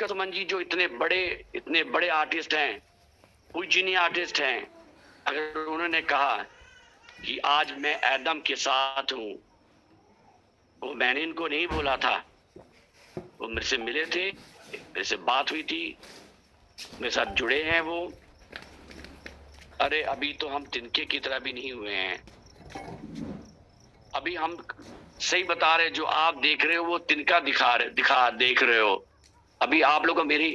सुमन जी जो इतने बड़े आर्टिस्ट हैं, पूजनीय आर्टिस्ट हैं, अगर उन्होंने कहा कि आज मैं एडम के साथ हूं, वो मैंने इनको नहीं बोला था, वो मेरे से मिले थे, मेरे से बात हुई थी, मेरे साथ जुड़े हैं वो। अरे अभी तो हम तिनके की तरह भी नहीं हुए हैं, अभी हम सही बता रहे, जो आप देख रहे हो वो तिनका देख रहे हो। अभी आप लोगों को मेरी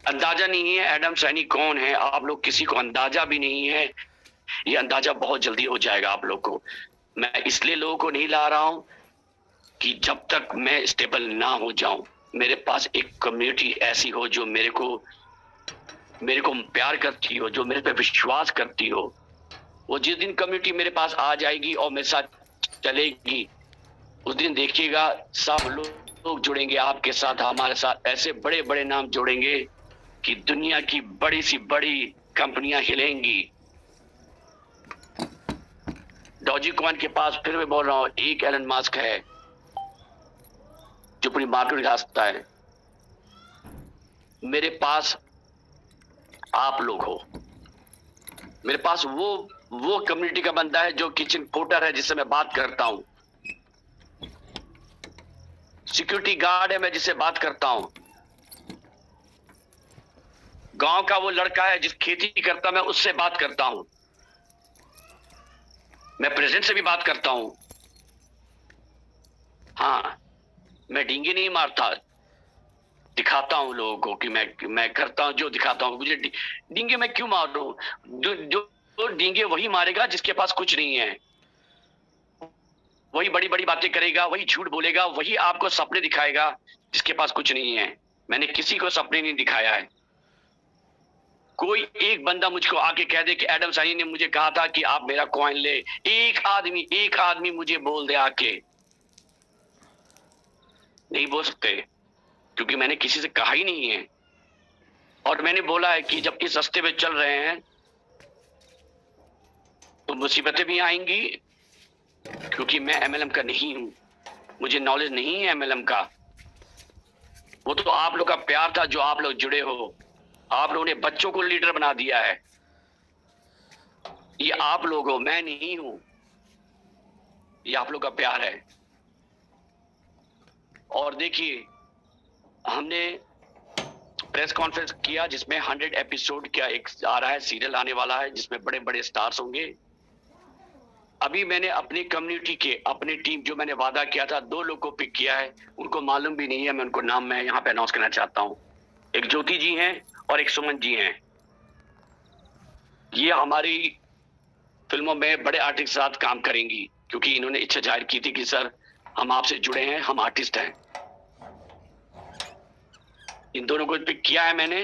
अंदाजा नहीं है एडम सैनी कौन है, आप लोग किसी को अंदाजा भी नहीं है। ये अंदाजा बहुत जल्दी हो जाएगा आप लोग को। मैं इसलिए लोगों को नहीं ला रहा हूं कि जब तक मैं स्टेबल ना हो जाऊं, मेरे पास एक कम्युनिटी ऐसी हो जो मेरे को प्यार करती हो, जो मेरे पे विश्वास करती हो। वो जिस दिन कम्युनिटी मेरे पास आ जाएगी और मेरे साथ चलेगी, उस दिन देखिएगा सब लोग जुड़ेंगे आपके साथ, हमारे साथ ऐसे बड़े बड़े नाम जुड़ेंगे कि दुनिया की बड़ी सी बड़ी कंपनियां हिलेंगी। डॉजी कॉइन के पास फिर मैं बोल रहा हूं, एक एलन मस्क है जो पूरी मार्केट हिला सकता है। मेरे पास आप लोग हो, मेरे पास वो कम्युनिटी का बंदा है जो किचन पोर्टर है जिससे मैं बात करता हूं, सिक्योरिटी गार्ड है मैं जिससे बात करता हूं, गांव का वो लड़का है जिस खेती करता मैं उससे बात करता हूं, मैं प्रेसिडेंट से भी बात करता हूं। हाँ, मैं डींगे नहीं मारता, दिखाता हूं लोगों को कि मैं करता हूं जो दिखाता हूं। मुझे डींगे मैं क्यों मार दूं? जो डींगे वही मारेगा जिसके पास कुछ नहीं है, वही बड़ी बड़ी बातें करेगा, वही झूठ बोलेगा, वही आपको सपने दिखाएगा जिसके पास कुछ नहीं है। मैंने किसी को सपने नहीं दिखाया है। कोई एक बंदा मुझको आके कह दे कि एडम सैनी ने मुझे कहा था कि आप मेरा कॉइन ले, एक आदमी मुझे बोल दे आके, नहीं बोल सकते क्योंकि मैंने किसी से कहा ही नहीं है। और मैंने बोला है कि जब इस रास्ते पे चल रहे हैं तो मुसीबतें भी आएंगी, क्योंकि मैं एमएलएम का नहीं हूं, मुझे नॉलेज नहीं है एमएलएम का। वो तो आप लोग का प्यार था जो आप लोग जुड़े हो, आप लोगों ने बच्चों को लीडर बना दिया है। ये आप लोग हो, मैं नहीं हूं, ये आप लोग का प्यार है। और देखिए, हमने प्रेस कॉन्फ्रेंस किया जिसमें 100 एपिसोड का एक आ रहा है, सीरियल आने वाला है जिसमें बड़े बड़े स्टार्स होंगे। अभी मैंने अपनी कम्युनिटी के, अपनी टीम जो मैंने वादा किया था, 2 लोग को पिक किया है, उनको मालूम भी नहीं है, मैं उनको नाम मैं यहाँ पे अनाउंस करना चाहता हूँ। एक ज्योति जी हैं और एक सुमन जी हैं। ये हमारी फिल्मों में बड़े आर्टिस्ट के साथ काम करेंगी क्योंकि इन्होंने इच्छा जाहिर की थी कि सर हम आपसे जुड़े हैं, हम आर्टिस्ट हैं। इन दोनों को पिक किया है मैंने,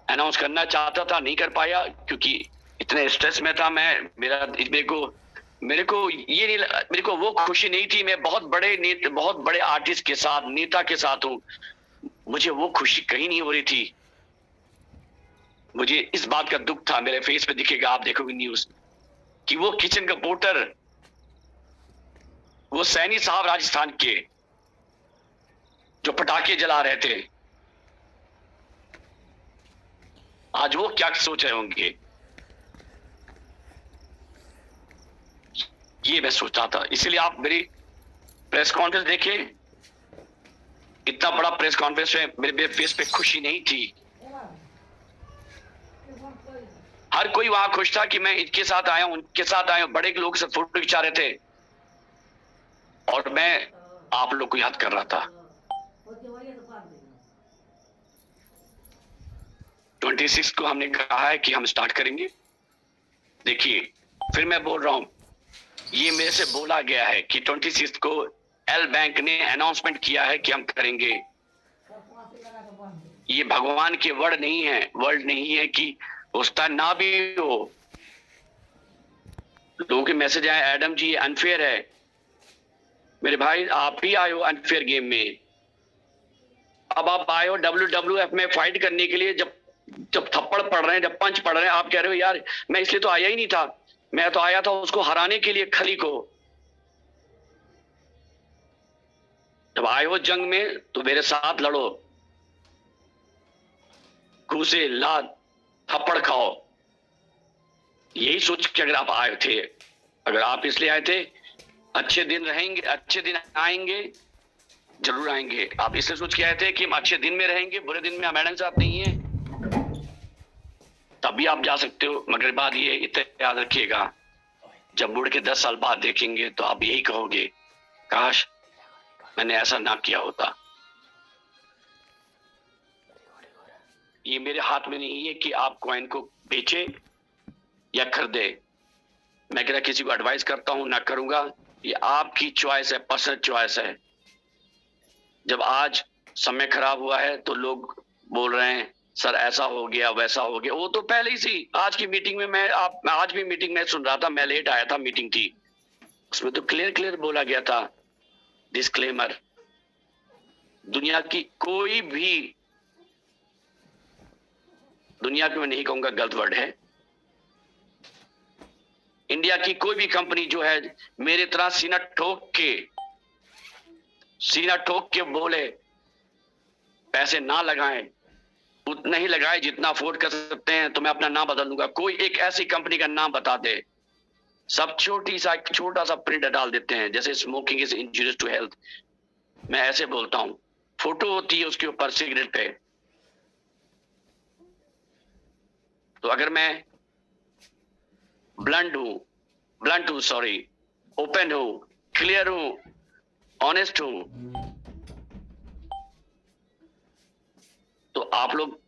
अनाउंस करना चाहता था, नहीं कर पाया क्योंकि इतने स्ट्रेस में था मैं। मेरे को वो खुशी नहीं थी। मैं बहुत बड़े आर्टिस्ट के साथ, नेता के साथ हूं, मुझे वो खुशी कहीं नहीं हो रही थी। मुझे इस बात का दुख था, मेरे फेस पे दिखेगा, आप देखोगे न्यूज, कि वो किचन का पोर्टर, वो सैनी साहब राजस्थान के जो पटाखे जला रहे थे, आज वो क्या सोच रहे होंगे, ये मैं सोचता था। इसलिए आप मेरी प्रेस कॉन्फ्रेंस देखिए, इतना बड़ा प्रेस कॉन्फ्रेंस में मेरे फेस पे खुशी नहीं थी। हर कोई वहां खुश था कि मैं इनके साथ आया हूं, उनके साथ आया हूं, बड़े लोग से फोटो खिंचा रहे थे और मैं आप लोग को याद कर रहा था। 26 को हमने कहा है कि हम स्टार्ट करेंगे। देखिए, फिर मैं बोल रहा हूं, ये मेरे से बोला गया है कि 26 को एल बैंक ने अनाउंसमेंट किया है कि हम करेंगे। ये भगवान के वर्ड नहीं है कि उसका ना भी हो। लोगों के मैसेज आए, एडम जी ये अनफेयर है। मेरे भाई, आप ही आए हो अनफेयर गेम में। अब आप आए हो WWF में फाइट करने के लिए, जब थप्पड़ पड़ रहे हैं, जब पंच पड़ रहे हैं, आप कह रहे हो यार मैं इसलिए तो आया ही नहीं था, मैं तो आया था उसको हराने के लिए, खली को। जब आए हो जंग में तो मेरे साथ लड़ो, घूसे लात थप्पड़ खाओ, यही सोच के अगर आप आए थे, अगर आप इसलिए आए थे अच्छे दिन रहेंगे, अच्छे दिन आएंगे, जरूर आएंगे, आप इसलिए सोच के आए थे कि हम अच्छे दिन में रहेंगे, बुरे दिन में मैडम साहब नहीं है, तभी आप जा सकते हो। मगर बात ये इतना याद रखिएगा, जब मुड़ के 10 साल बाद देखेंगे तो आप यही कहोगे, काश मैंने ऐसा ना किया होता। ये मेरे हाथ में नहीं है कि आप कॉइन को बेचे या खरीदे। मैं क्या किसी को एडवाइस करता हूं, ना करूंगा, ये आपकी चॉइस है, पर्सनल चॉइस है। जब आज समय खराब हुआ है तो लोग बोल रहे हैं सर ऐसा हो गया वैसा हो गया, वो तो पहले ही सी। आज की मीटिंग में मैं आज भी मीटिंग में सुन रहा था, मैं लेट आया था, मीटिंग थी, उसमें तो क्लियर बोला गया था, डिस्क्लेमर, दुनिया की कोई भी, दुनिया की मैं नहीं कहूंगा, गलत वर्ड है, इंडिया की कोई भी कंपनी जो है मेरे तरह सीना ठोक के बोले पैसे ना लगाएं, उतना ही लगाए जितना अफोर्ड कर सकते हैं, तो मैं अपना नाम बदल दूंगा। कोई एक ऐसी कंपनी का नाम बता दे, सब छोटा सा प्रिंट डाल देते हैं, जैसे smoking is injurious to health, मैं ऐसे बोलता हूं, फोटो होती है उसके ऊपर सिगरेट पे। तो अगर मैं ब्लंट हूं सॉरी, ओपन हूं, क्लियर हूं, ऑनेस्ट हूं, तो आप लोग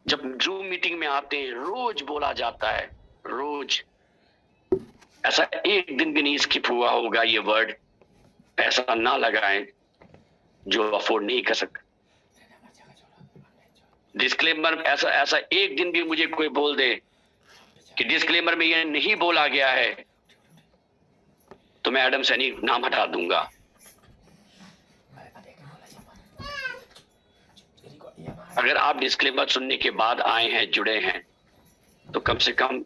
जब जूम मीटिंग में आते हैं, रोज बोला जाता है, रोज, ऐसा एक दिन भी नहीं स्किप हुआ होगा ये वर्ड, पैसा ना लगाएं जो अफोर्ड नहीं कर सकते। डिस्क्लेमर, ऐसा एक दिन भी मुझे कोई बोल दे कि डिस्क्लेमर में ये नहीं बोला गया है, तो मैं एडम सैनी नाम हटा दूंगा। अगर आप डिस्क्लेमर सुनने के बाद आए हैं, जुड़े हैं, तो कम से कम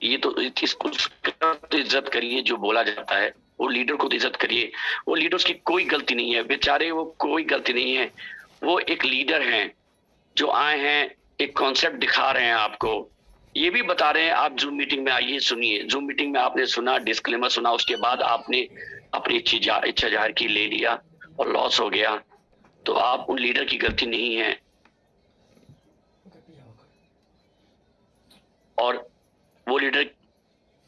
ये तो इसको तो इज्जत करिए, जो बोला जाता है वो लीडर को तो इज्जत करिए। वो लीडर्स की कोई गलती नहीं है बेचारे, वो कोई गलती नहीं है, वो एक लीडर हैं जो आए हैं, एक कॉन्सेप्ट दिखा रहे हैं आपको, ये भी बता रहे हैं आप जूम मीटिंग में आइए, सुनिए। जूम मीटिंग में आपने सुना, डिस्क्लेमर सुना, उसके बाद आपने अपनी इच्छा जाहिर की, ले लिया और लॉस हो गया, तो आप उन लीडर की गलती नहीं है। और वो लीडर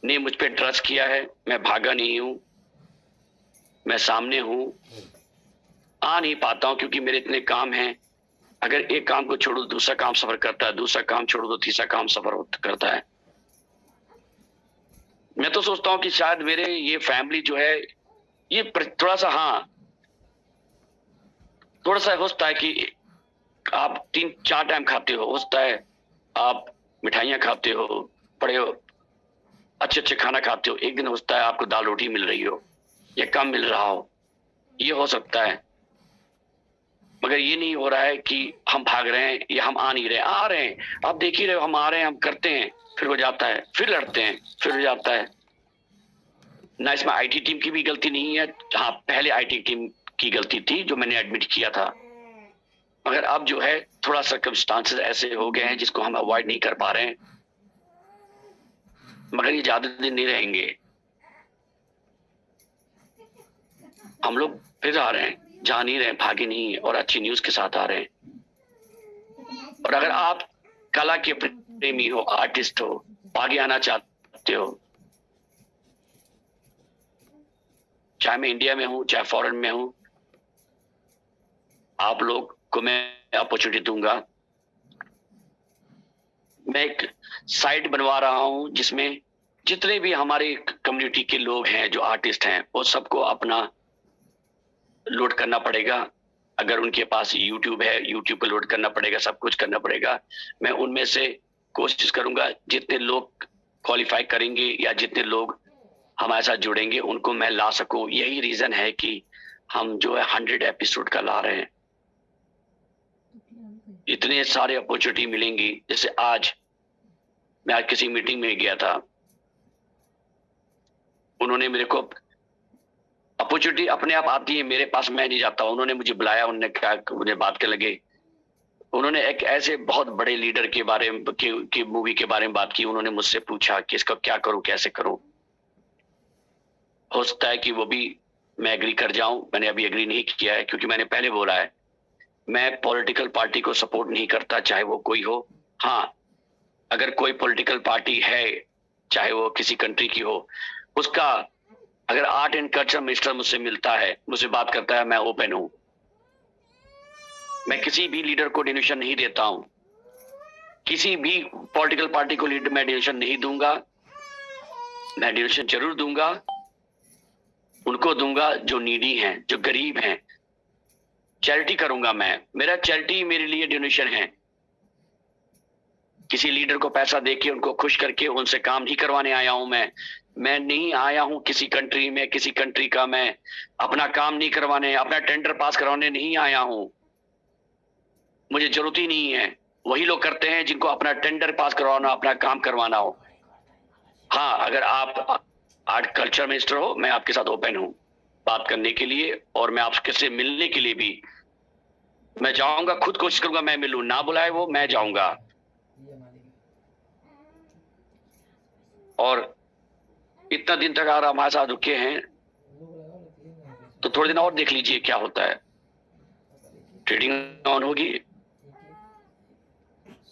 ने मुझ पे ट्रस्ट किया है, मैं भागा नहीं हूं, मैं सामने हूं, आ नहीं पाता हूं क्योंकि मेरे इतने काम हैं। अगर एक काम को छोड़ो दूसरा काम सफर करता है, दूसरा काम छोड़ो तो तीसरा काम सफर करता है। मैं तो सोचता हूं कि शायद मेरे ये फैमिली जो है, ये थोड़ा सा, हाँ थोड़ा सा होता है कि आप 3-4 टाइम खाते हो, होता है आप मिठाइयां खाते हो, बड़े अच्छे खाना खाते हो, एक दिन होता है आपको दाल रोटी मिल रही हो या कम मिल रहा हो, ये हो सकता है। मगर ये नहीं हो रहा है कि हम भाग रहे हैं या हम आ नहीं रहे, आ रहे हैं, आप देख ही रहे हो, हम आ रहे हैं, हम करते हैं, फिर हो जाता है, फिर लड़ते हैं, फिर हो जाता है ना। इसमें आईटी टीम की भी गलती नहीं है, हाँ पहले आईटी टीम की गलती थी जो मैंने एडमिट किया था, मगर अब जो है थोड़ा सर्कमस्टांसेस ऐसे हो गए हैं जिसको हम अवॉइड नहीं कर पा रहे हैं। मगर ये ज्यादा दिन नहीं रहेंगे, हम लोग फिर आ रहे हैं, जा नहीं रहे, भागे नहीं है, और अच्छी न्यूज के साथ आ रहे हैं। और अगर आप कला के प्रेमी हो, आर्टिस्ट हो, आगे आना चाहते हो, चाहे मैं इंडिया में हूं चाहे फॉरेन में हूं, आप लोग को मैं अपॉर्चुनिटी दूंगा। मैं एक साइट बनवा रहा हूं जिसमें जितने भी हमारे कम्युनिटी के लोग हैं जो आर्टिस्ट हैं, वो सबको अपना लोड करना पड़ेगा। अगर उनके पास यूट्यूब है, यूट्यूब पे लोड करना पड़ेगा, सब कुछ करना पड़ेगा। मैं उनमें से कोशिश करूंगा जितने लोग क्वालिफाई करेंगे या जितने लोग हमारे साथ जुड़ेंगे उनको मैं ला सकूं। यही रीजन है कि हम जो है 100 एपिसोड का ला रहे हैं। इतने सारे अपॉर्चुनिटी मिलेंगी, जैसे आज मैं आज किसी मीटिंग में गया था, उन्होंने मेरे को अपॉर्चुनिटी अपने आप आती है मेरे पास, मैं नहीं जाता। उन्होंने मुझे बुलाया, उन्होंने कहा, मुझे बात करने लगे। उन्होंने एक ऐसे बहुत बड़े लीडर के बारे में की मूवी के बारे में बात की। उन्होंने मुझसे पूछा कि इसका क्या करूं, कैसे करूं। हो सकता है कि वो भी मैं एग्री कर जाऊं। मैंने अभी एग्री नहीं किया है, क्योंकि मैंने पहले बोला है मैं पॉलिटिकल पार्टी को सपोर्ट नहीं करता, चाहे वो कोई हो। हाँ, अगर कोई पॉलिटिकल पार्टी है, चाहे वो किसी कंट्री की हो, उसका अगर आर्ट एंड कल्चर मिनिस्टर मुझसे मिलता है, मुझसे बात करता है, मैं ओपन हूं। मैं किसी भी लीडर को डोनेशन नहीं देता हूं, किसी भी पॉलिटिकल पार्टी को लीडर मैं डोनेशन नहीं दूंगा। मैं डोनेशन जरूर दूंगा, उनको दूंगा जो नीडी हैं, जो गरीब हैं। चैरिटी करूंगा मैं, मेरा चैरिटी मेरे लिए डोनेशन है। किसी लीडर को पैसा देके उनको खुश करके उनसे काम नहीं करवाने आया हूं मैं नहीं आया हूं किसी कंट्री में, किसी कंट्री का मैं अपना काम नहीं करवाने, अपना टेंडर पास करवाने नहीं आया हूं। मुझे जरूरत ही नहीं है, वही लोग करते हैं जिनको अपना टेंडर पास करवाना, अपना काम करवाना हो। हाँ, अगर आप आर्ट कल्चर मिनिस्टर हो, मैं आपके साथ ओपन हूं बात करने के लिए, और मैं आपके से मिलने के लिए भी मैं जाऊंगा, खुद कोशिश करूंगा मैं मिलूं। ना बुलाए वो, मैं जाऊंगा। और इतना दिन तक अगर हमारे साथ रुके हैं तो थोड़े दिन और देख लीजिए क्या होता है। ट्रेडिंग ऑन होगी,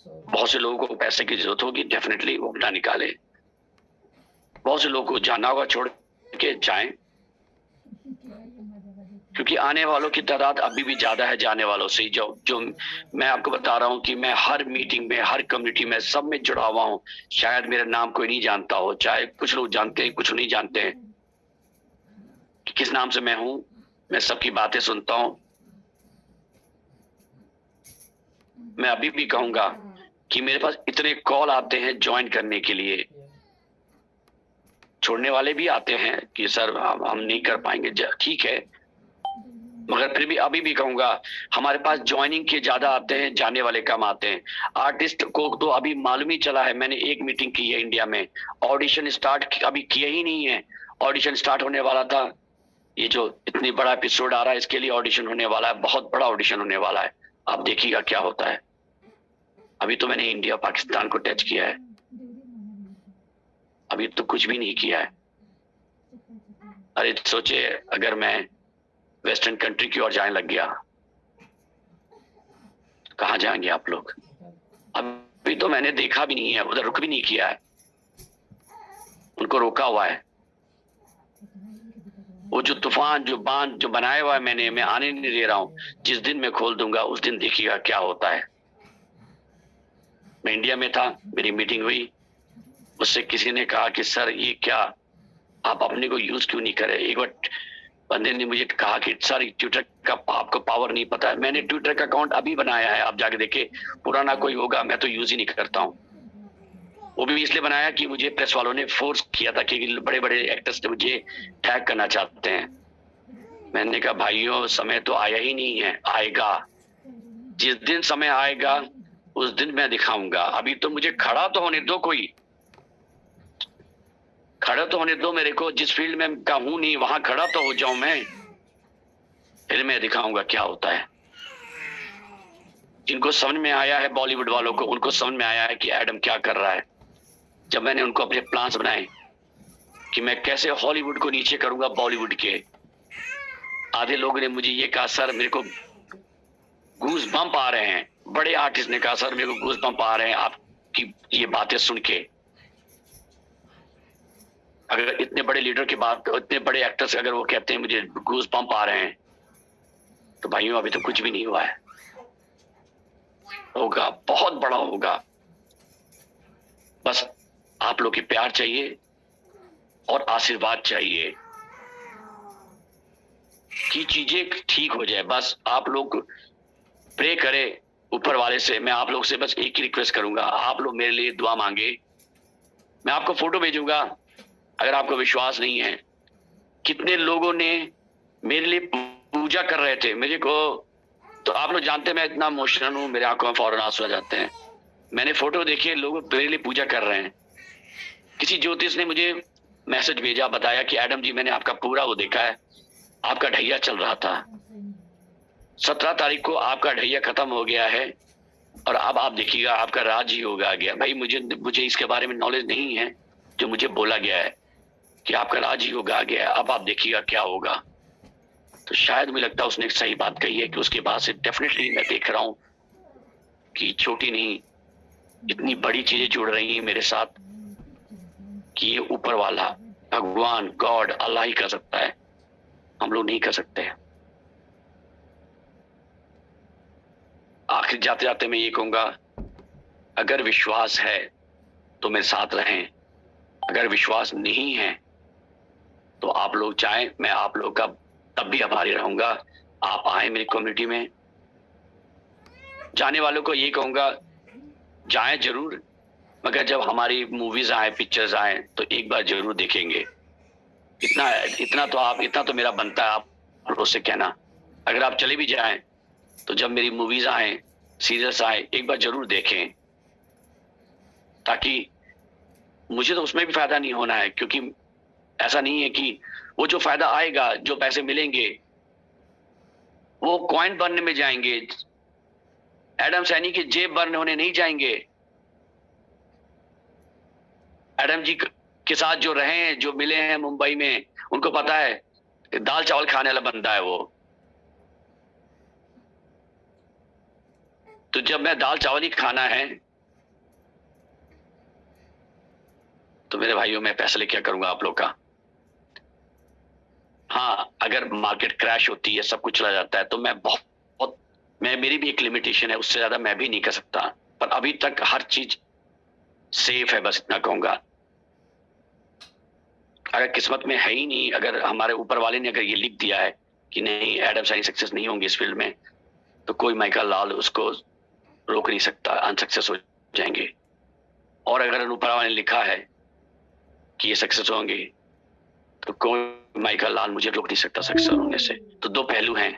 बहुत से लोगों को पैसे की जरूरत होगी, डेफिनेटली वो अपना निकाले। बहुत से लोगों को जाना होगा, छोड़ के जाएं, क्योंकि आने वालों की तादाद अभी भी ज्यादा है जाने वालों से। जो मैं आपको बता रहा हूं कि मैं हर मीटिंग में, हर कम्युनिटी में, सब में जुड़ा हुआ हूं। शायद मेरा नाम कोई नहीं जानता हो, चाहे कुछ लोग जानते हैं, कुछ नहीं जानते हैं कि किस नाम से मैं हूं। मैं सबकी बातें सुनता हूं। मैं अभी भी कहूंगा कि मेरे पास इतने कॉल आते हैं ज्वाइन करने के लिए, छोड़ने वाले भी आते हैं कि सर हम नहीं कर पाएंगे, ठीक है, मगर फिर भी अभी भी कहूंगा हमारे पास ज्वाइनिंग के ज्यादा आते हैं, जाने वाले कम आते हैं। आर्टिस्ट को तो अभी मालूम ही चला है, मैंने एक मीटिंग की है इंडिया में, ऑडिशन स्टार्ट अभी किया ही नहीं है। ऑडिशन स्टार्ट होने वाला था, ये जो इतनी बड़ा एपिसोड आ रहा है इसके लिए ऑडिशन होने वाला है, बहुत बड़ा ऑडिशन होने वाला है। आप देखिएगा क्या होता है। अभी तो मैंने इंडिया पाकिस्तान को टच किया है, अभी तो कुछ भी नहीं किया है। अरे सोचे अगर मैं वेस्टर्न कंट्री की ओर जाने लग गया, कहां जाएंगे आप लोग? अभी तो मैंने देखा भी नहीं है, उधर रुक भी नहीं किया है, उनको रोका हुआ है। वो जो तूफान, जो बांध जो बनाया हुआ है मैंने, मैं आने नहीं दे रहा हूं। जिस दिन मैं खोल दूंगा उस दिन देखिएगा क्या होता है। मैं इंडिया में था, मेरी मीटिंग हुई, मुझसे किसी ने कहा कि सर ये क्या, आप अपने को यूज क्यों नहीं करे? एक बार बंदे ने मुझे कहा कि सर ट्विटर का आपको पावर नहीं पता है। मैंने ट्विटर का अकाउंट अभी बनाया है, आप जाके देखे, पुराना कोई होगा, मैं तो यूज ही नहीं करता हूँ। वो भी इसलिए बनाया कि मुझे प्रेस वालों ने फोर्स किया था कि बड़े बड़े एक्टर्स मुझे टैग करना चाहते हैं। मैंने कहा भाइयों समय तो आया ही नहीं है, आएगा। जिस दिन समय आएगा उस दिन मैं दिखाऊंगा। अभी तो मुझे खड़ा तो होने दो, कोई खड़ा तो होने दो मेरे को। जिस फील्ड में का हूं नहीं वहां खड़ा तो हो जाऊं मैं, फिर मैं दिखाऊंगा क्या होता है। जिनको समझ में आया है, बॉलीवुड वालों को, उनको समझ में आया है कि एडम क्या कर रहा है। जब मैंने उनको अपने प्लान्स बनाए कि मैं कैसे हॉलीवुड को नीचे करूंगा बॉलीवुड के, आधे लोगों ने मुझे ये कहा सर मेरे को गूज बम्प आ रहे हैं। बड़े आर्टिस्ट ने कहा सर मेरे को गूज बम्प आ रहे हैं आपकी ये बातें सुन के। अगर इतने बड़े लीडर की बात, इतने बड़े एक्टर्स अगर वो कहते हैं मुझे गूज बम्प आ रहे हैं, तो भाइयों अभी तो कुछ भी नहीं हुआ है। होगा, बहुत बड़ा होगा। बस आप लोग के प्यार चाहिए और आशीर्वाद चाहिए कि चीजें ठीक हो जाए। बस आप लोग प्रे करें ऊपर वाले से। मैं आप लोग से बस एक ही रिक्वेस्ट करूंगा, आप लोग मेरे लिए दुआ मांगे। मैं आपको फोटो भेजूंगा, अगर आपको विश्वास नहीं है, कितने लोगों ने मेरे लिए पूजा कर रहे थे मेरे को। तो आप लोग जानते हैं मैं इतना इमोशनल हूं, मेरे आंखों में फौरन आंसू आ जाते हैं। मैंने फोटो देखी, लोग मेरे लिए पूजा कर रहे हैं। किसी ज्योतिष ने मुझे मैसेज भेजा, बताया कि एडम जी मैंने आपका पूरा वो देखा है, आपका ढैया चल रहा था। 17 तारीख को आपका ढैया खत्म हो गया है और अब आप देखिएगा आपका राज ही होगा आ गया। भाई मुझे इसके बारे में नॉलेज नहीं है, जो मुझे बोला गया है कि आपका राज ही होगा आ गया। अब आप देखिएगा क्या होगा। तो शायद मुझे लगता है उसने एक सही बात कही है कि उसके बाद से डेफिनेटली मैं देख रहा हूं कि छोटी नहीं इतनी बड़ी चीजें जुड़ रही हैं मेरे साथ कि ये ऊपर वाला भगवान गॉड अल्लाह ही कर सकता है, हम लोग नहीं कर सकते। आखिर जाते जाते मैं ये कहूंगा, अगर विश्वास है तो मेरे साथ रहें, अगर विश्वास नहीं है तो आप लोग चाहें मैं आप लोग का तब भी आभारी रहूंगा। आप आए मेरी कम्युनिटी में। जाने वालों को ये कहूंगा जाएं जरूर, मगर जब हमारी मूवीज आए पिक्चर्स आए तो एक बार जरूर देखेंगे। इतना तो मेरा बनता है आप लोगों से कहना। अगर आप चले भी जाएं तो जब मेरी मूवीज आए सीरियल्स आए एक बार जरूर देखें, ताकि मुझे तो उसमें भी फायदा नहीं होना है, क्योंकि ऐसा नहीं है कि वो जो फायदा आएगा जो पैसे मिलेंगे वो कॉइन बनने में जाएंगे, एडम सैनी की जेब बर्न होने नहीं जाएंगे। एडम जी के साथ जो रहे हैं जो मिले हैं मुंबई में उनको पता है दाल चावल खाने वाला बंदा है वो। तो जब मैं दाल चावल ही खाना है तो मेरे भाइयों मैं पैसा लेके क्या करूंगा आप लोग का। हाँ, अगर मार्केट क्रैश होती है सब कुछ चला जाता है तो मैं मेरी भी एक लिमिटेशन है, उससे ज्यादा मैं भी नहीं कर सकता। पर अभी तक हर चीज सेफ है, बस इतना कहूंगा। अगर किस्मत में है ही नहीं, अगर हमारे ऊपर वाले ने अगर ये लिख दिया है कि नहीं एडम सैनी सक्सेस नहीं होंगे इस फील्ड में, तो कोई माइकल लाल उसको रोक नहीं सकता, अनसक्सेस हो जाएंगे। और अगर ऊपर वाले ने लिखा है कि ये सक्सेस होंगे तो कोई माइकल लाल मुझे रोक नहीं सकता सक्सेस होने से। तो दो पहलू हैं,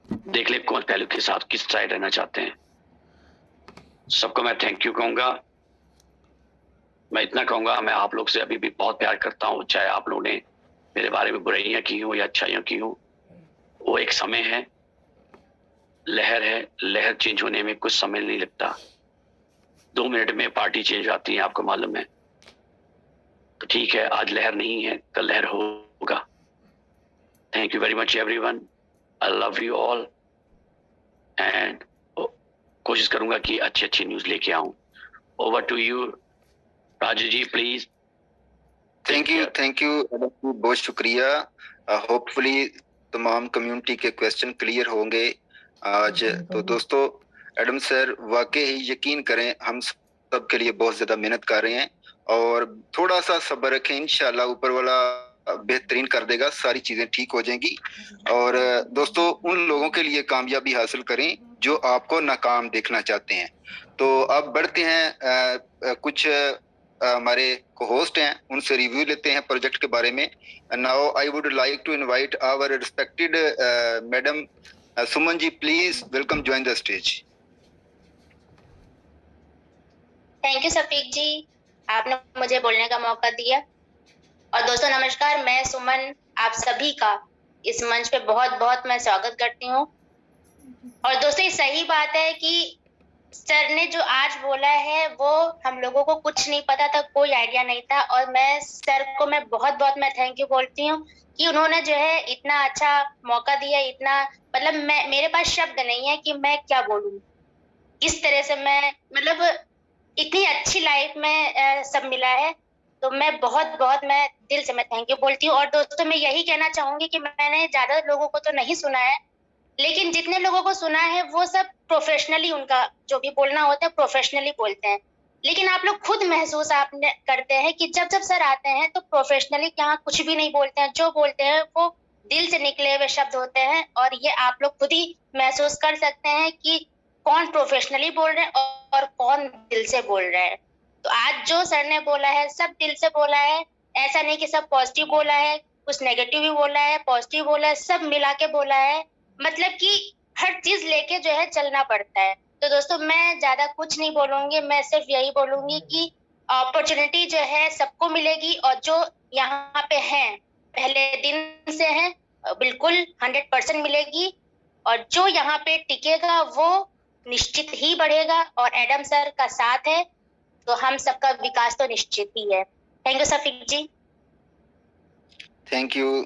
देख ले कौन पहलू के साथ किस साइड रहना चाहते हैं। सबको मैं थैंक यू कहूंगा। मैं इतना कहूंगा, मैं आप लोग से अभी भी बहुत प्यार करता हूं, चाहे आप लोगों ने मेरे बारे में बुराइयां की हो या अच्छाइयां की हो। वो एक समय है, लहर है, लहर चेंज होने में कुछ समय नहीं लगता। 2 मिनट में पार्टी चेंज आती है, आपको मालूम है। तो ठीक है, आज लहर नहीं है, कल लहर होगा। Thank you very much everyone, I love you all and कोशिश करूंगा कि अच्छी अच्छी न्यूज लेके आऊं। Over to you Raju ji please. Thank you बहुत शुक्रिया। होपफुली तमाम कम्युनिटी के क्वेश्चन क्लियर होंगे आज। तो दोस्तों, एडम सर वाकई ही यकीन करें हम सब के लिए बहुत ज्यादा मेहनत कर रहे हैं और थोड़ा सा सब्र रखें, इंशाल्लाह ऊपर वाला बेहतरीन कर देगा, सारी चीजें ठीक हो जाएंगी। और दोस्तों, उन लोगों के लिए कामयाबी हासिल करें जो आपको नाकाम देखना चाहते हैं। तो अब बढ़ते हैं, कुछ हमारे को होस्ट हैं उनसे रिव्यू लेते हैं प्रोजेक्ट के बारे में। Now I would like to invite our respected madam Suman ji, please welcome, join the stage. Thank you Shafiq ji, आपने मुझे बोलने का मौका दिया। और दोस्तों नमस्कार, मैं सुमन आप सभी का इस मंच पे बहुत बहुत मैं स्वागत करती हूँ। और दोस्तों ये सही बात है कि सर ने जो आज बोला है वो हम लोगों को कुछ नहीं पता था, कोई आइडिया नहीं था। और मैं सर को मैं बहुत मैं थैंक यू बोलती हूँ कि उन्होंने जो है इतना अच्छा मौका दिया, इतना मतलब मेरे पास शब्द नहीं है कि मैं क्या बोलूँ। इस तरह से मैं मतलब इतनी अच्छी लाइफ में सब मिला है, तो मैं बहुत मैं दिल से मैं थैंक यू बोलती हूँ। और दोस्तों मैं यही कहना चाहूंगी कि मैंने ज्यादा लोगों को तो नहीं सुना है, लेकिन जितने लोगों को सुना है वो सब प्रोफेशनली उनका जो भी बोलना होता है प्रोफेशनली बोलते हैं। लेकिन आप लोग खुद महसूस आपने करते हैं कि जब सर आते हैं तो प्रोफेशनली यहाँ कुछ भी नहीं बोलते हैं, जो बोलते हैं वो दिल से निकले हुए शब्द होते हैं। और ये आप लोग खुद ही महसूस कर सकते हैं कि कौन प्रोफेशनली बोल रहे हैं और कौन दिल से बोल रहे हैं। तो आज जो सर ने बोला है सब दिल से बोला है, ऐसा नहीं कि सब पॉजिटिव बोला है, कुछ नेगेटिव भी बोला है, पॉजिटिव बोला है, सब मिला के बोला है। मतलब कि हर चीज लेके जो है चलना पड़ता है। तो दोस्तों मैं ज्यादा कुछ नहीं बोलूंगी, मैं सिर्फ यही बोलूंगी कि अपॉर्चुनिटी जो है सबको मिलेगी और जो यहाँ पे हैं पहले दिन से है, बिल्कुल 100% मिलेगी, और जो यहाँ पे टिकेगा वो निश्चित ही बढ़ेगा, और एडम सर का साथ है तो हम सबका विकास तो निश्चित ही है। Thank you Shafiq ji. Thank you